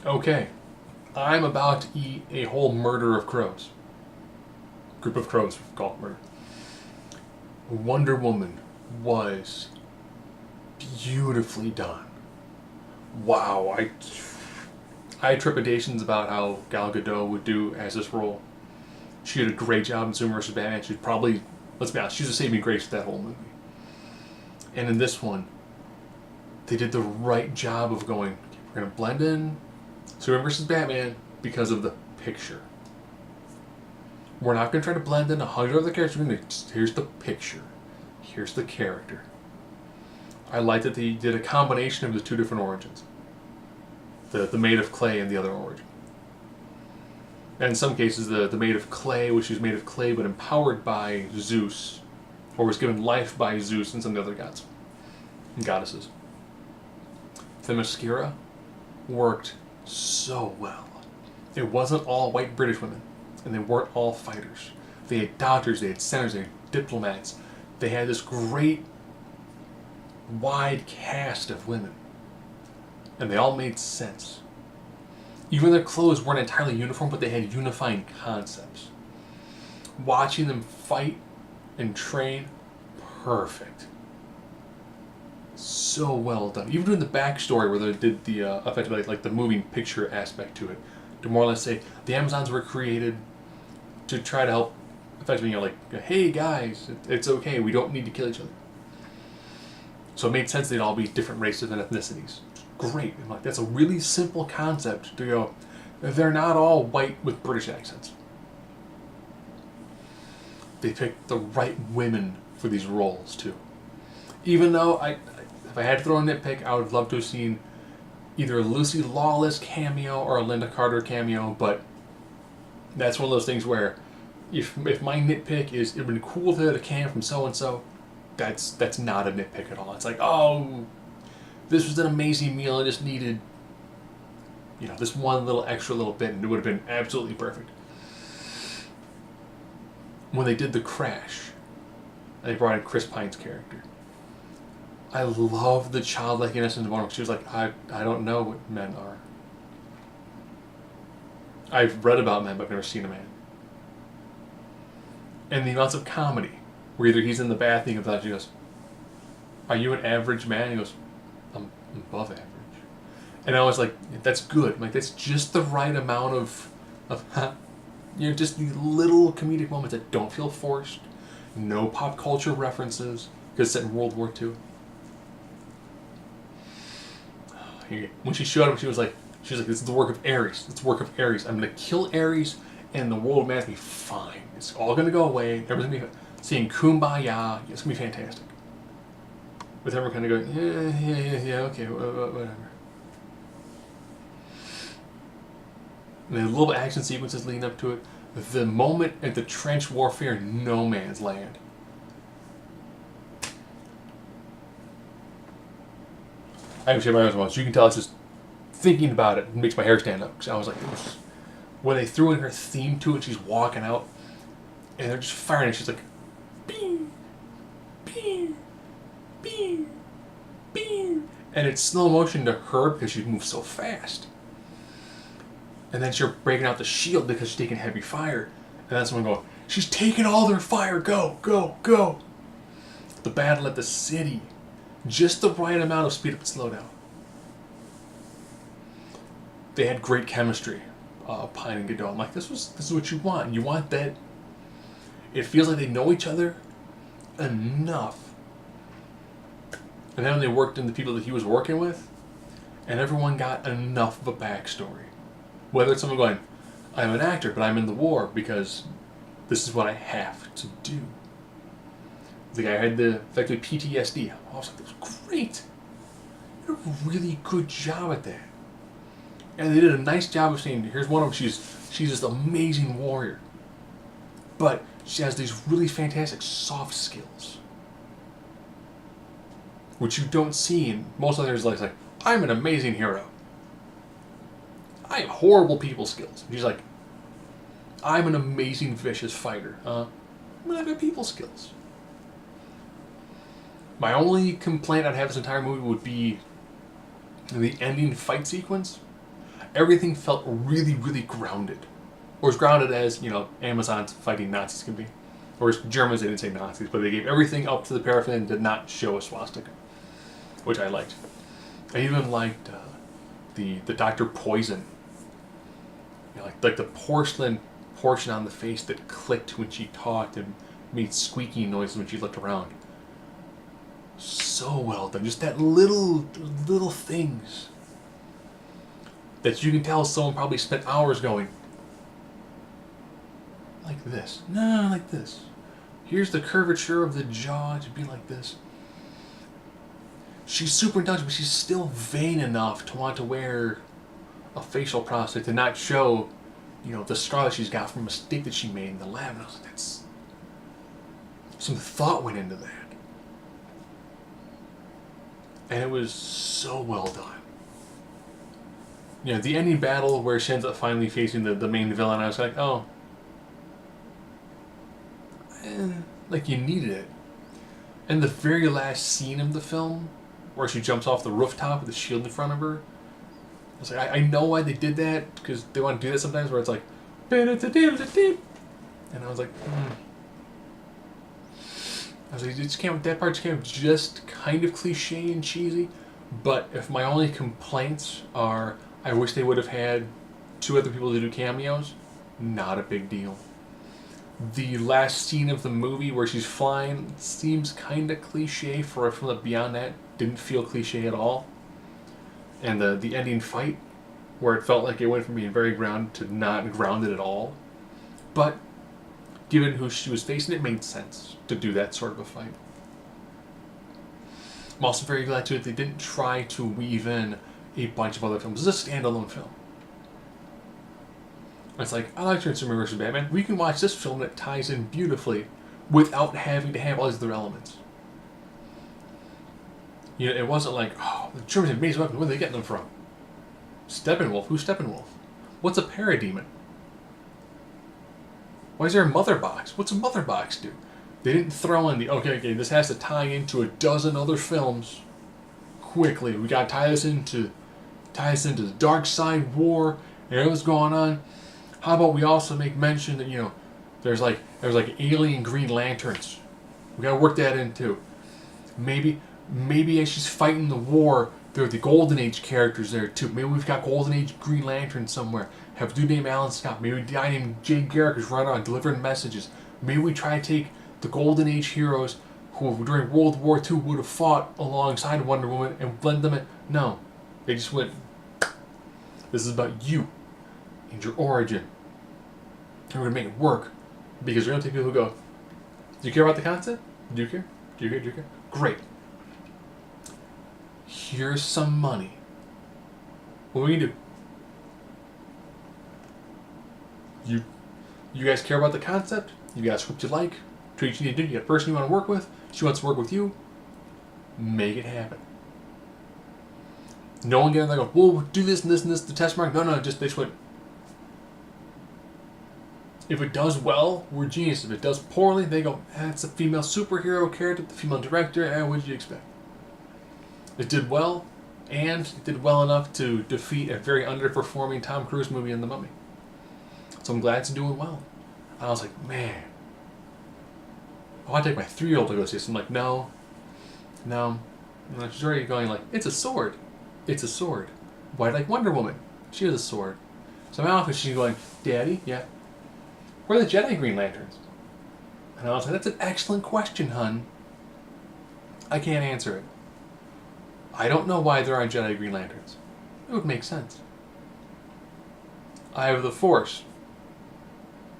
Okay, I'm about to eat a whole murder of crows. Group of crows called murder. Wonder Woman was beautifully done. Wow, I had trepidations about how Gal Gadot would do as this role. She did a great job in Superman vs. Batman. She's probably, let's be honest, she's a saving grace for that whole movie. And in this one, they did the right job of going, we're going to blend in Superman vs. Batman because of the picture. We're not going to try to blend in 100 other characters. Here's the picture. Here's the character. I like that they did a combination of the two different origins. The Maid of Clay and the other origin. And in some cases, the Maid of Clay, which was made of clay but empowered by Zeus, or was given life by Zeus and some of the other gods and goddesses. Themyscira worked so well. It wasn't all white British women, and they weren't all fighters. They had doctors, they had senators, they had diplomats. They had this great, wide cast of women, and they all made sense. Even their clothes weren't entirely uniform, but they had unifying concepts. Watching them fight and train, perfect. So well done. Even doing the backstory where they did the effectively like the moving picture aspect to it, to more or less say the Amazons were created to try to help. Effectively, like, hey guys, it's okay. We don't need to kill each other. So it made sense they'd all be different races and ethnicities. Great. I'm like, that's a really simple concept to go. They're not all white with British accents. They picked the right women for these roles too. Even though if I had to throw a nitpick, I would love to have seen either a Lucy Lawless cameo or a Linda Carter cameo. But that's one of those things where, if my nitpick is it'd been cool to have a cam from so and so, that's not a nitpick at all. It's like, oh, this was an amazing meal. I just needed, this one little extra little bit, and it would have been absolutely perfect. When they did the crash, and they brought in Chris Pine's character, I love the childlike innocence of Monica. She was like, I don't know what men are. I've read about men, but I've never seen a man. And the amounts of comedy, where either he's in the bath and he comes out and she goes, are you an average man? He goes, I'm above average. And I was like, that's good. Like, that's just the right amount of just these little comedic moments that don't feel forced. No pop culture references, because it's set in World War II. When she showed up, she was like, this is the work of Ares. It's the work of Ares. I'm going to kill Ares, and the world of man is going to be fine. It's all going to go away. Everything's going to be seeing kumbaya. It's going to be fantastic. With everyone kind of going, yeah, okay, whatever. And the little action sequences leading up to it. The moment at the trench warfare in no man's land. I haven't shaved my hair once. You can tell it's just thinking about it makes my hair stand up. Because I was like, when they threw in her theme to it, she's walking out, and they're just firing, and she's like, bing, bing, bing, bing. And it's slow motion to her because she moves so fast. And then she's breaking out the shield because she's taking heavy fire. And then someone going, she's taking all their fire, go, go, go. The battle at the city. Just the right amount of speed up and slow down. They had great chemistry, Pine and Gadot. I'm like, this is what you want. You want that. It feels like they know each other enough. And then when they worked in the people that he was working with, and everyone got enough of a backstory. Whether it's someone going, I'm an actor, but I'm in the war because this is what I have to do. The guy had the effectively PTSD. I was like, that was great. They did a really good job at that. And they did a nice job of saying, here's one of them, she's this amazing warrior. But she has these really fantastic soft skills. Which you don't see in most others, like, I'm an amazing hero. I have horrible people skills. And she's like, I'm an amazing vicious fighter. I've got people skills. My only complaint I'd have this entire movie would be the ending fight sequence, Everything felt really, really grounded. Or as grounded as, Amazon's fighting Nazis can be. Or as Germans, they didn't say Nazis, but they gave everything up to the paraffin and did not show a swastika. Which I liked. I even liked the Dr. Poison. Like the porcelain portion on the face that clicked when she talked and made squeaky noises when she looked around. So well done. Just that little things that you can tell someone probably spent hours going, like this. No, like this. Here's the curvature of the jaw to be like this. She's super intelligent, but she's still vain enough to want to wear a facial prosthetic to not show, the scar that she's got from a mistake that she made in the lab. And I was like, that's... some thought went into that. And it was so well done. The ending battle where she ends up finally facing the main villain, I was like, oh. Like, you needed it. And the very last scene of the film, where she jumps off the rooftop with the shield in front of her, I was like, I know why they did that, because they want to do that sometimes, where it's like, and I was like, I was like, that part just kind of cliche and cheesy, but if my only complaints are, I wish they would have had 2 other people to do cameos, not a big deal. The last scene of the movie where she's flying seems kind of cliche for a film that beyond that didn't feel cliche at all. And the ending fight, where it felt like it went from being very grounded to not grounded at all. But given who she was facing, it made sense to do that sort of a fight. I'm also very glad too that they didn't try to weave in a bunch of other films. This is a standalone film. It's like, I like Superman vs. Batman. We can watch this film that ties in beautifully without having to have all these other elements. It wasn't like, oh, the Germans have amazing weapons. Where are they getting them from? Steppenwolf? Who's Steppenwolf? What's a parademon? Why is there a mother box? What's a mother box do? They didn't throw in the, okay, this has to tie into a dozen other films quickly. We gotta tie this into the Dark Side War and everything's going on. How about we also make mention that, there's like alien Green Lanterns. We gotta work that in too. Maybe as she's fighting the war, there are the Golden Age characters there too. Maybe we've got Golden Age Green Lanterns somewhere. Have a dude named Alan Scott. Maybe a guy named Jay Garrick who's running around delivering messages. Maybe we try to take the Golden Age heroes who during World War II would have fought alongside Wonder Woman and blend them in. No. They just went, this is about you and your origin. And we're going to make it work. Because we're going to take people who go, do you care about the concept? Do you care? Do you care? Do you care? Great. Here's some money. What are we going to do? You guys care about the concept? You got a script you like? Treat you need to do? You got a person you want to work with? She wants to work with you? Make it happen. No one getting there go, well, do this and this and this, the test mark. No, they just went. If it does well, we're genius. If it does poorly, they go, it's a female superhero character, the female director, what did you expect? It did well, and it did well enough to defeat a very underperforming Tom Cruise movie in The Mummy. So I'm glad it's doing well. I was like, man, I want to take my 3-year-old to go see this. I'm like, no. And she's already going like, it's a sword. It's a sword. Why like Wonder Woman? She has a sword. So my office, she's going, Daddy, yeah. Where are the Jedi Green Lanterns? And I was like, that's an excellent question, hun. I can't answer it. I don't know why there aren't Jedi Green Lanterns. It would make sense. I have the Force.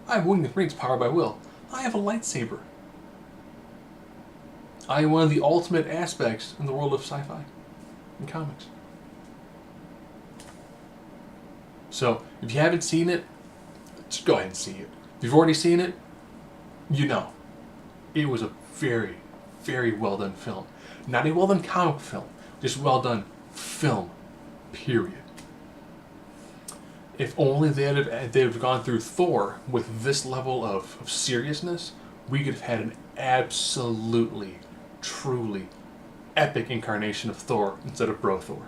I have winged rings powered by will. I have a lightsaber. I am one of the ultimate aspects in the world of sci-fi and comics. So, if you haven't seen it, just go ahead and see it. If you've already seen it, you know. It was a very, very well done film. Not a well done comic film, just well done film, period. If only they'd have gone through Thor with this level of seriousness, we could have had an absolutely, truly epic incarnation of Thor instead of Bro Thor.